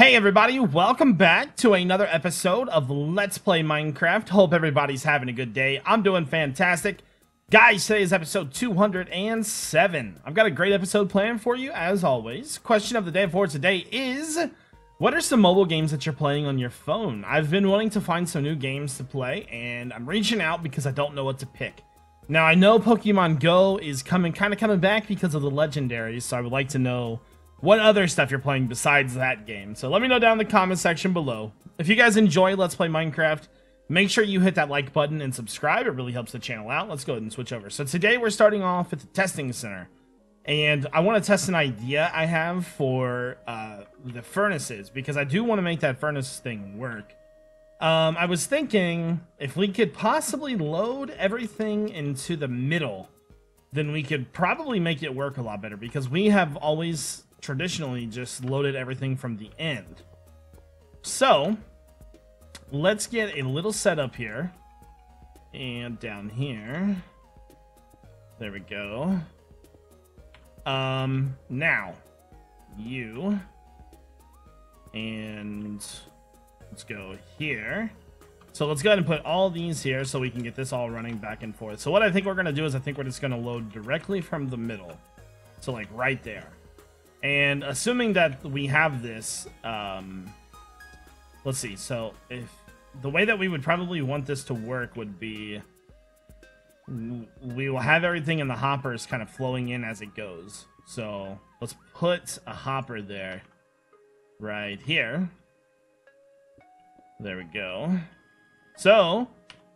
Hey everybody, welcome back to another episode of Let's Play Minecraft. Hope everybody's having a good day. I'm doing fantastic. Guys, today is episode 207. I've got a great episode planned for you, as always. Question of the day for today is, what are some mobile games that you're playing on your phone? I've been wanting to find some new games to play, and I'm reaching out because I don't know what to pick. Now, I know Pokemon Go is coming back because of the legendaries, so I would like to know what other stuff you're playing besides that game. So let me know down in the comment section below. If you guys enjoy Let's Play Minecraft, make sure you hit that like button and subscribe. It really helps the channel out. Let's go ahead and switch over. So today we're starting off at the testing center. And I want to test an idea I have for the furnaces, because I do want to make that furnace thing work. I was thinking if we could possibly load everything into the middle, then we could probably make it work a lot better, because we have always traditionally just loaded everything from the end. So let's get a little setup here and down here. There we go. Now you, and let's go here. So let's go ahead and put all these here so we can get this all running back and forth. So what I think we're going to do is I think we're just going to load directly from the middle. So like right there. And assuming that we have this, let's see. So if the way that we would probably want this to work would be, we will have everything in the hoppers kind of flowing in as it goes. So let's put a hopper there right here. There we go. So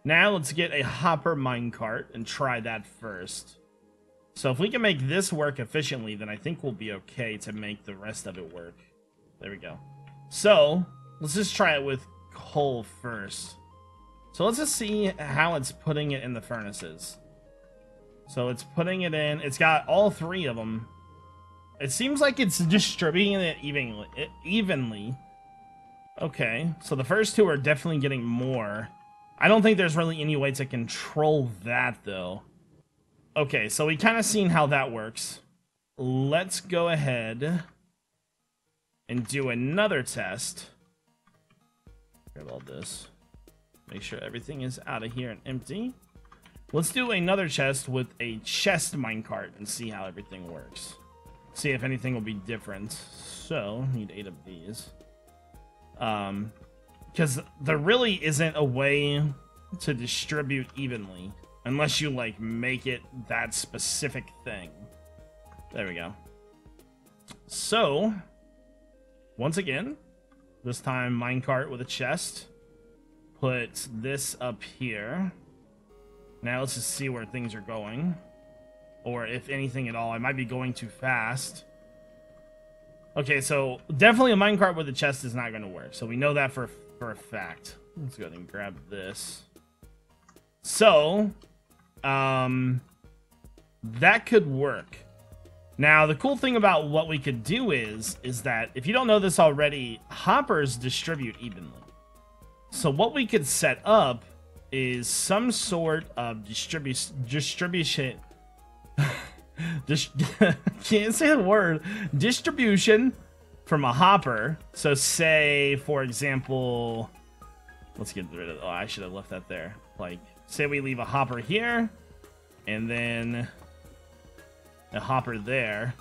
now let's get a hopper minecart and try that first. So if we can make this work efficiently, then I think we'll be okay to make the rest of it work. There we go. So let's just try it with coal first. So let's just see how it's putting it in the furnaces. So it's putting it in. It's got all three of them. It seems like it's distributing it evenly. Okay, so the first two are definitely getting more. I don't think there's really any way to control that, though. Okay, so we kind of seen how that works. Let's go ahead and do another test. Grab all this. Make sure everything is out of here and empty. Let's do another chest with a chest minecart and see how everything works. See if anything will be different. So, need 8 of these. Because there really isn't a way to distribute evenly unless you like make it that specific thing. There we go. So once again, this time minecart with a chest. Put this up here. Now let's just see where things are going, or if anything at all. I might be going too fast. Okay, so definitely a minecart with a chest is not going to work. So we know that for a fact. Let's go ahead and grab this. So, that could work. Now, the cool thing about what we could do is that, if you don't know this already, hoppers distribute evenly. So what we could set up is some sort of distribution. Can't say the word. Distribution from a hopper. So say, for example, let's get rid of, oh, I should have left that there. Like, say we leave a hopper here, and then a hopper there.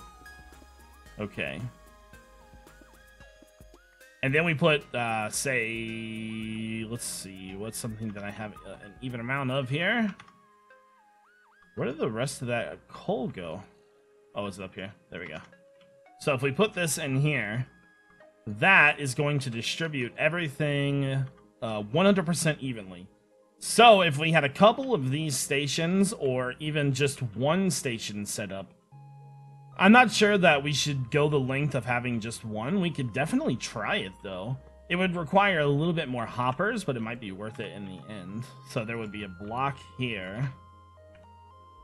Okay. And then we put, say, let's see, what's something that I have an even amount of here? Where did the rest of that coal go? Oh, it's up here. There we go. So if we put this in here, that is going to distribute everything 100% evenly. So if we had a couple of these stations, or even just one station set up, I'm not sure that we should go the length of having just one. We could definitely try it, though. It would require a little bit more hoppers, but it might be worth it in the end. So there would be a block here.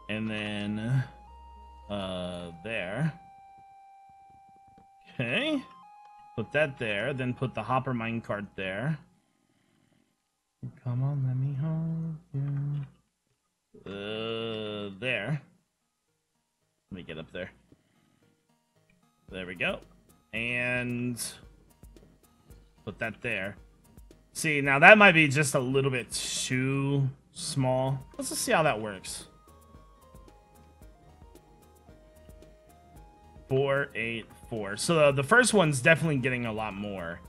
And then, there. Okay. Put that there, then put the hopper minecart there. Come on, let me hold you. There. Let me get up there. There we go. And Put that there. See, now that might be just a little bit too small. Let's just see how that works. 4, 8, 4. So the first one's definitely getting a lot more.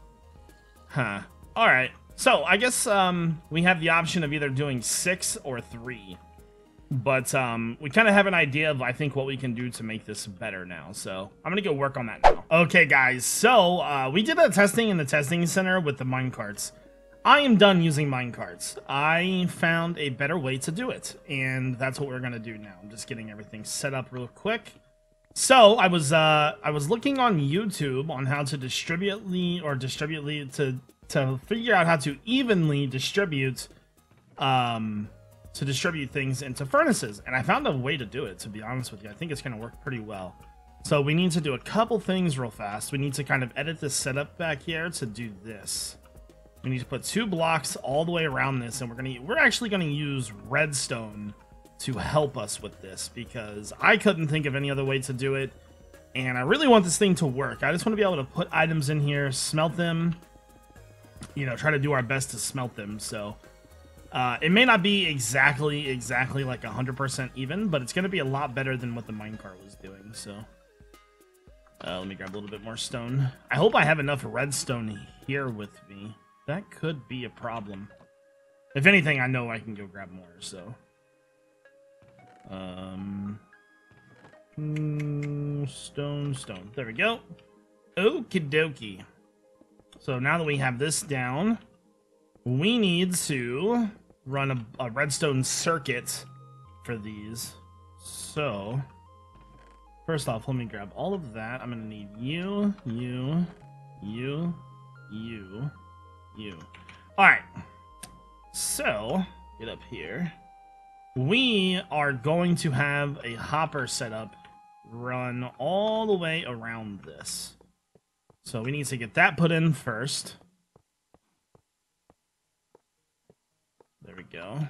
Huh. All right. So I guess we have the option of either doing 6 or 3. But we kind of have an idea of, I think, what we can do to make this better now. So I'm going to go work on that now. Okay, guys. So we did a testing in the testing center with the minecarts. I am done using minecarts. I found a better way to do it. And that's what we're going to do now. I'm just getting everything set up real quick. So I was looking on YouTube on how to to figure out how to evenly distribute things into furnaces, and I found a way to do it. To be honest with you, I think it's going to work pretty well. So we need to do a couple things real fast. We need to kind of edit this setup back here to do this. We need to put 2 blocks all the way around this, and we're actually going to use redstone to help us with this, because I couldn't think of any other way to do it, and I really want this thing to work. I just want to be able to put items in here, smelt them, you know, try to do our best to smelt them. So it may not be exactly like 100% even, but it's going to be a lot better than what the minecart was doing. So let me grab a little bit more stone. I hope I have enough redstone here with me. That could be a problem. If anything, I know I can go grab more, so stone. There we go. Okie dokie. So now that we have this down, we need to run a redstone circuit for these. So first off, let me grab all of that. I'm gonna need you. All right. So get up here. We are going to have a hopper set up, run all the way around this. So we need to get that put in first. There we go.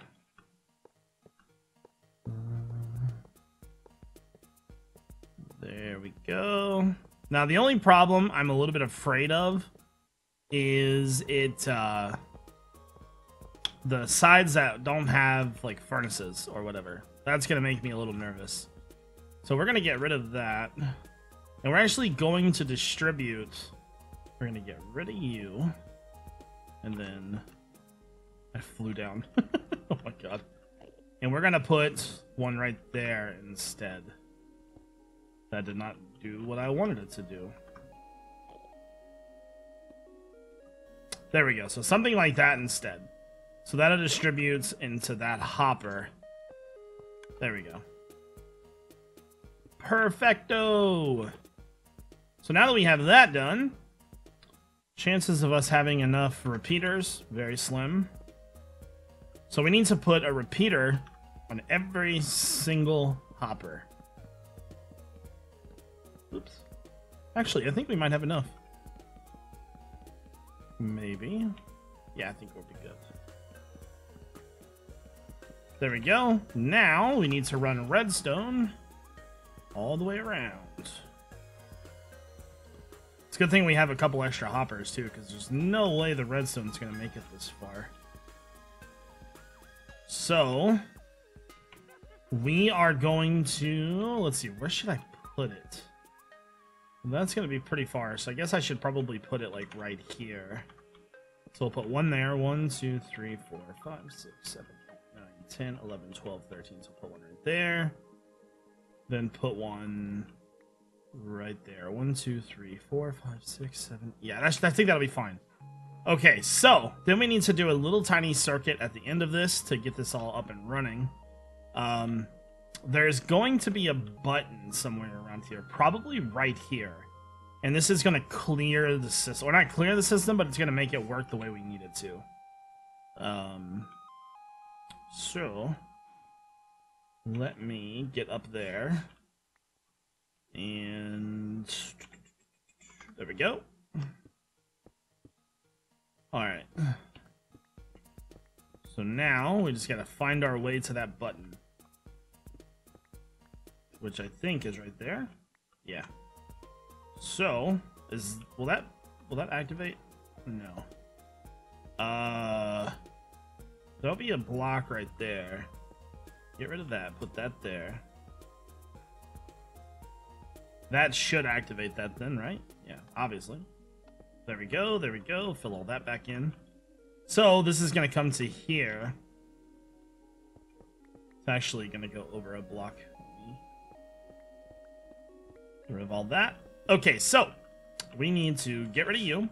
There we go. Now the only problem I'm a little bit afraid of is the sides that don't have like furnaces or whatever. That's gonna make me a little nervous. So we're gonna get rid of that. And we're actually going to distribute. We're gonna get rid of you. And then I flew down. Oh my god. And we're gonna put one right there instead. That did not do what I wanted it to do. There we go. So something like that instead. So that'll distribute into that hopper. There we go. Perfecto! So now that we have that done, chances of us having enough repeaters, very slim. So we need to put a repeater on every single hopper. Oops. Actually, I think we might have enough. Maybe. Yeah, I think we'll be good. There we go. Now we need to run redstone all the way around. It's a good thing we have a couple extra hoppers too, because there's no way the redstone's going to make it this far. So we are going to, let's see, where should I put it? That's going to be pretty far, so I guess I should probably put it like right here. So we'll put one there. 1, 2, 3, 4, 5, 6, 7, 8, 9, 10, 11, 12, 13. So put one right there. Then put one right there. 1, 2, 3, 4, 5, 6, 7. Yeah, I think that'll be fine. Okay, so then we need to do a little tiny circuit at the end of this to get this all up and running. There's going to be a button somewhere around here, probably right here. And this is going to clear the system. Or not clear the system, but it's going to make it work the way we need it to. So let me get up there. And there we go. Alright. So now we just got to find our way to that button. Which I think is right there. Yeah. So, will that activate? No. There'll be a block right there. Get rid of that. Put that there. That should activate that then, right? Yeah, obviously. There we go. There we go. Fill all that back in. So this is going to come to here. It's actually going to go over a block. Get rid of all that. Okay, so we need to get rid of you.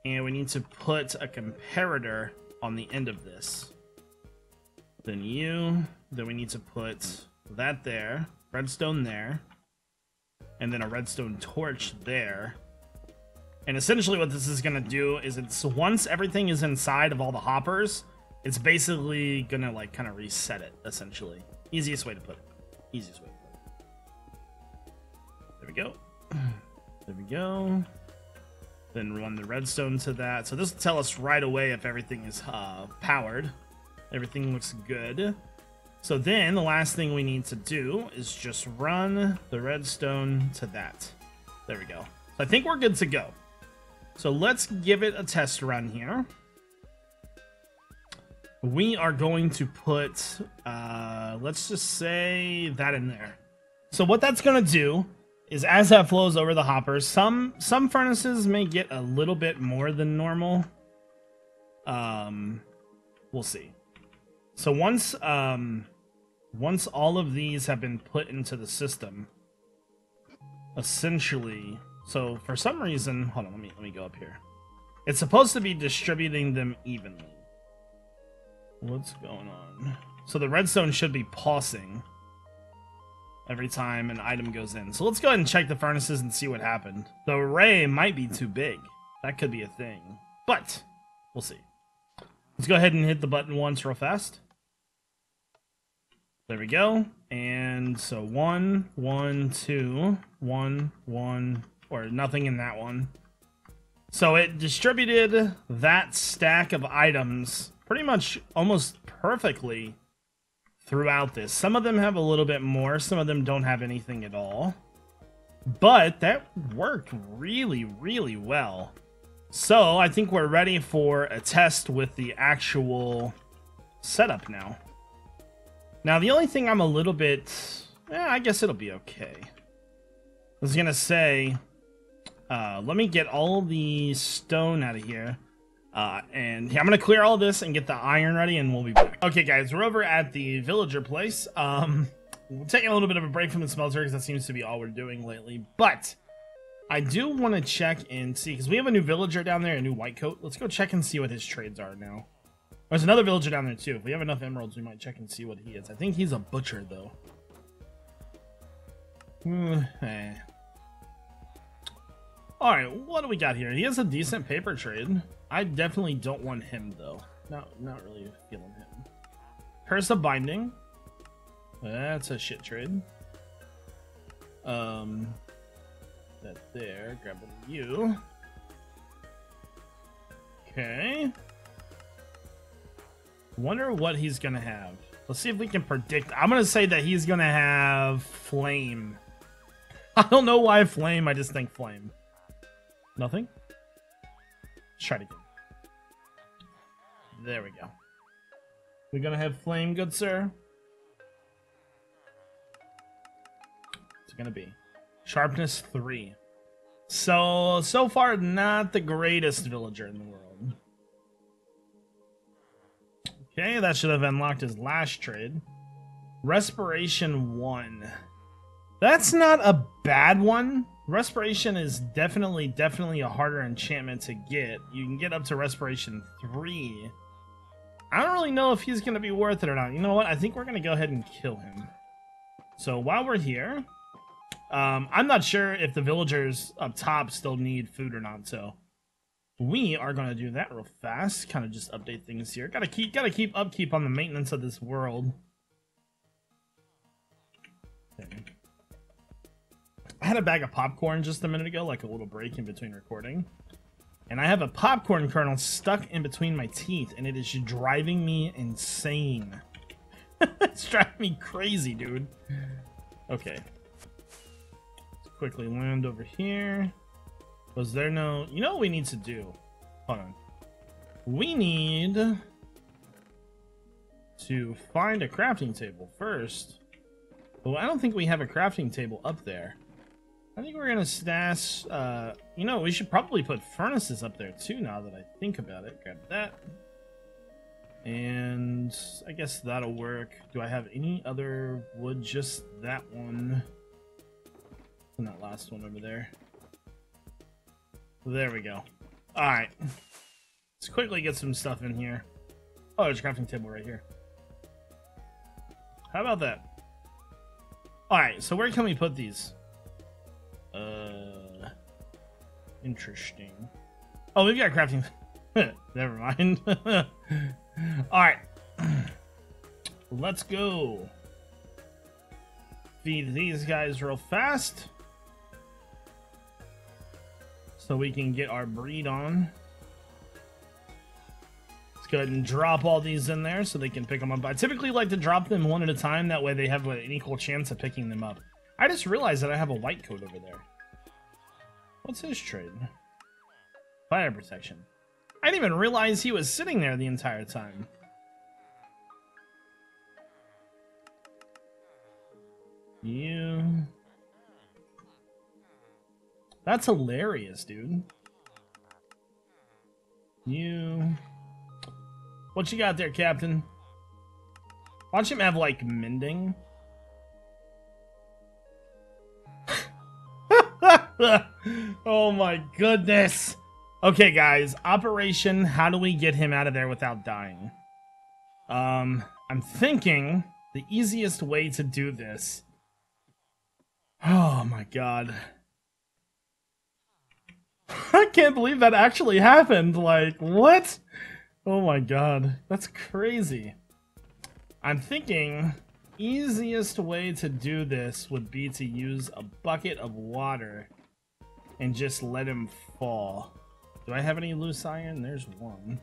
And we need to put a comparator on the end of this. Then you. Then we need to put that there. Redstone there. And then a redstone torch there. And essentially what this is going to do is it's once everything is inside of all the hoppers, it's basically going to like kind of reset it, essentially. Easiest way to put it. Easiest way to put it. There we go. There we go. Then run the redstone to that. So this will tell us right away if everything is powered. Everything looks good. So then the last thing we need to do is just run the redstone to that. There we go. So I think we're good to go. So let's give it a test run here. We are going to put, let's just say that in there. So what that's going to do is as that flows over the hoppers, some furnaces may get a little bit more than normal. We'll see. So once all of these have been put into the system, essentially, so for some reason, hold on, let me go up here. It's supposed to be distributing them evenly. What's going on? So the redstone should be pausing every time an item goes in. So let's go ahead and check the furnaces and see what happened. The array might be too big. That could be a thing, but we'll see. Let's go ahead and hit the button once real fast. There we go. And so 1, 1, 2, 1, 1, or nothing in that one. So it distributed that stack of items pretty much almost perfectly throughout this. Some of them have a little bit more, some of them don't have anything at all. But that worked really, really well. So I think we're ready for a test with the actual setup now. Now the only thing I'm a little bit, I guess it'll be okay. I was gonna say, let me get all the stone out of here. And yeah, I'm gonna clear all this and get the iron ready and we'll be back. Okay guys, we're over at the villager place. We're taking a little bit of a break from the smelter because that seems to be all we're doing lately. But I do want to check and see, because we have a new villager down there, a new white coat. Let's go check and see what his trades are now. There's another villager down there too. If we have enough emeralds, we might check and see what he is. I think he's a butcher though. Alright, what do we got here? He has a decent paper trade. I definitely don't want him though. Not really feeling him. Curse of Binding. That's a shit trade. That there. Grab one of you. Okay. Wonder what he's gonna have. Let's see if we can predict. I'm gonna say that he's gonna have flame. I don't know why flame. I just think flame. Nothing? Let's try it again. There we go. We're gonna have flame, good sir. What's it gonna be? Sharpness 3. So far, not the greatest villager in the world. Okay, that should have unlocked his last trade. Respiration 1. That's not a bad one. Respiration is definitely a harder enchantment to get. You can get up to Respiration 3. I don't really know if he's going to be worth it or not. You know what? I think we're going to go ahead and kill him. So while we're here, I'm not sure if the villagers up top still need food or not. So we are going to do that real fast. Kind of just update things here. Gotta keep upkeep on the maintenance of this world. Okay. I had a bag of popcorn just a minute ago, like a little break in between recording. And I have a popcorn kernel stuck in between my teeth, and it is driving me insane. It's driving me crazy, dude. Okay. Let's quickly land over here. Was there no... You know what we need to do? Hold on. We need to find a crafting table first. Well, I don't think we have a crafting table up there. I think we're gonna stash, you know, we should probably put furnaces up there too now that I think about it. Grab that. And I guess that'll work. Do I have any other wood? Just that one. And that last one over there. There we go. Alright. Let's quickly get some stuff in here. Oh, there's a crafting table right here. How about that? Alright, so where can we put these? Interesting. Oh, we've got crafting. Never mind. Alright. Let's go. Feed these guys real fast. So we can get our breed on. Let's go ahead and drop all these in there so they can pick them up. I typically like to drop them one at a time. That way they have an equal chance of picking them up. I just realized that I have a white coat over there. What's his trade? Fire protection. I didn't even realize he was sitting there the entire time. You... That's hilarious, dude. You... What you got there, Captain? Watch him have, like, mending. Oh my goodness. Okay, guys. Operation, how do we get him out of there without dying? I'm thinking the easiest way to do this... Oh my god. I can't believe that actually happened. Like, what? Oh my god. That's crazy. I'm thinking easiest way to do this would be to use a bucket of water and just let him fall. Do I have any loose iron? There's one.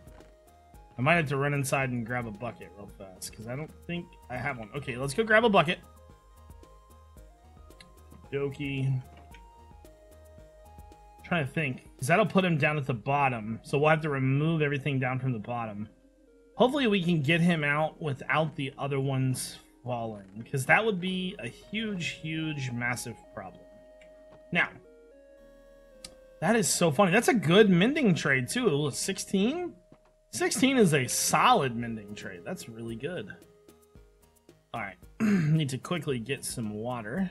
I might have to run inside and grab a bucket real fast because I don't think I have one. Okay, let's go grab a bucket. Dokie. Trying to think, because that'll put him down at the bottom, so we'll have to remove everything down from the bottom. Hopefully we can get him out without the other ones falling, because that would be a huge, massive problem. Now, that is so funny. That's a good mending trade too. 16? 16 is a solid mending trade. That's really good. Alright, need to quickly get some water.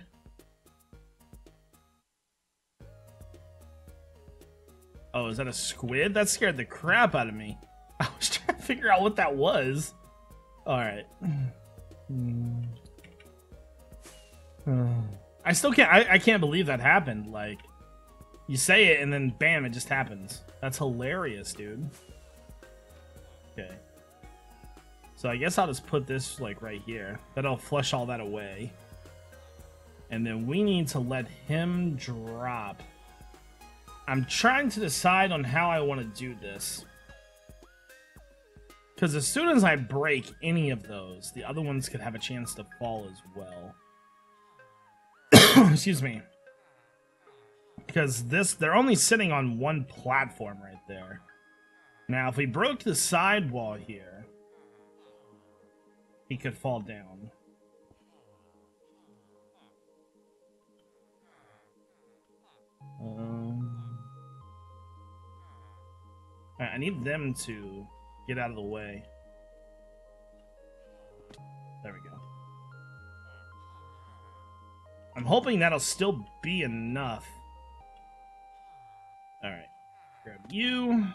Oh, is that a squid? That scared the crap out of me. I was trying to figure out what that was. Alright. I still can't, I can't believe that happened. Like, you say it and then bam, it just happens. That's hilarious, dude. Okay. So I guess I'll just put this, like, right here. That'll flush all that away. And then we need to let him drop. I'm trying to decide on how I want to do this. Because as soon as I break any of those, the other ones could have a chance to fall as well. Excuse me. Because they're only sitting on one platform right there. Now, if we broke the sidewall here, he could fall down. I need them to get out of the way. There we go. I'm hoping that'll still be enough. Alright. Grab you.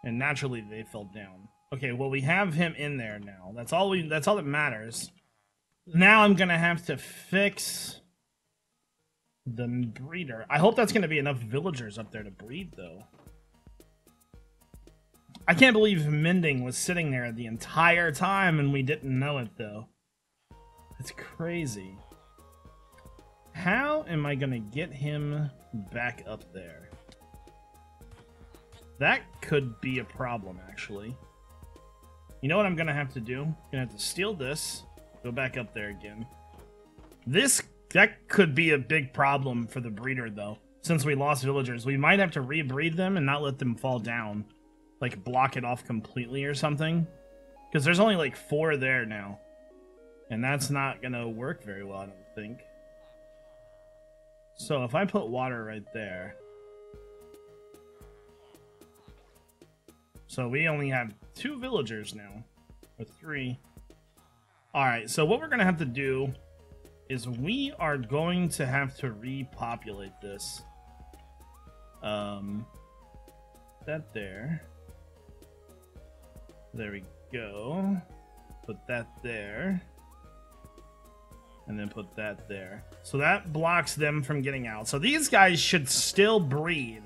And naturally they fell down. Okay, well we have him in there now. That's all that matters. Now I'm gonna have to fix the breeder. I hope that's gonna be enough villagers up there to breed though. I can't believe mending was sitting there the entire time and we didn't know it though. It's crazy. How am I gonna get him back up there? That could be a problem, actually. You know what I'm gonna have to do? I'm gonna have to steal this, go back up there again. That could be a big problem for the breeder, though. since we lost villagers. We might have to rebreed them and not let them fall down. Like, block it off completely or something. Because there's only, like, 4 there now. And that's not going to work very well, I don't think. So, if I put water right there... So, we only have 2 villagers now. Or 3. Alright, so what we're going to have to do is we are going to have to repopulate this. That there. There we go. Put that there. And then put that there. So that blocks them from getting out. So these guys should still breed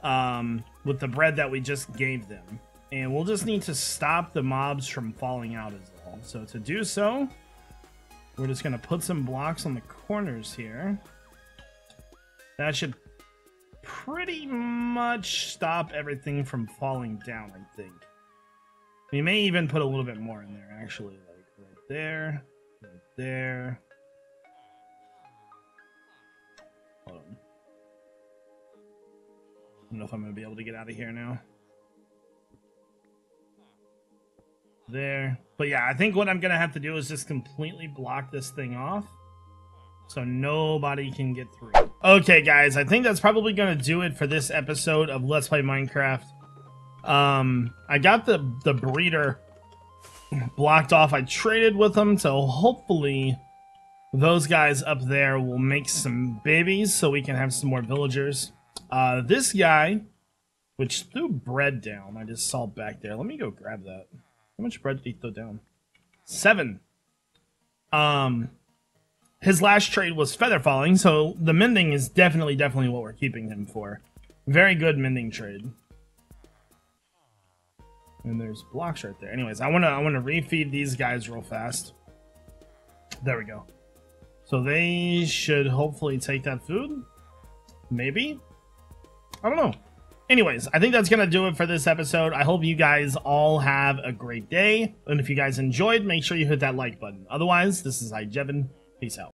with the bread that we just gave them. And we'll just need to stop the mobs from falling out as well. So to do so, we're just going to put some blocks on the corners here. That should pretty much stop everything from falling down, I think. We may even put a little bit more in there, actually. Like right there, right there. Hold on. I don't know if I'm going to be able to get out of here now. There. But yeah, I think what I'm going to have to do is just completely block this thing off so nobody can get through. Okay, guys, I think that's probably going to do it for this episode of Let's Play Minecraft. I got the breeder blocked off. I traded with them, so hopefully those guys up there will make some babies so we can have some more villagers. This guy, which threw bread down, I just saw back there. Let me go grab that. How much bread did he throw down? 7. His last trade was feather falling, so the mending is definitely what we're keeping him for. Very good mending trade. And there's blocks right there. Anyways, I wanna refeed these guys real fast. There we go. So they should hopefully take that food. Maybe? I don't know. Anyways, I think that's going to do it for this episode. I hope you guys all have a great day. And if you guys enjoyed, make sure you hit that like button. Otherwise, this is iJevin. Peace out.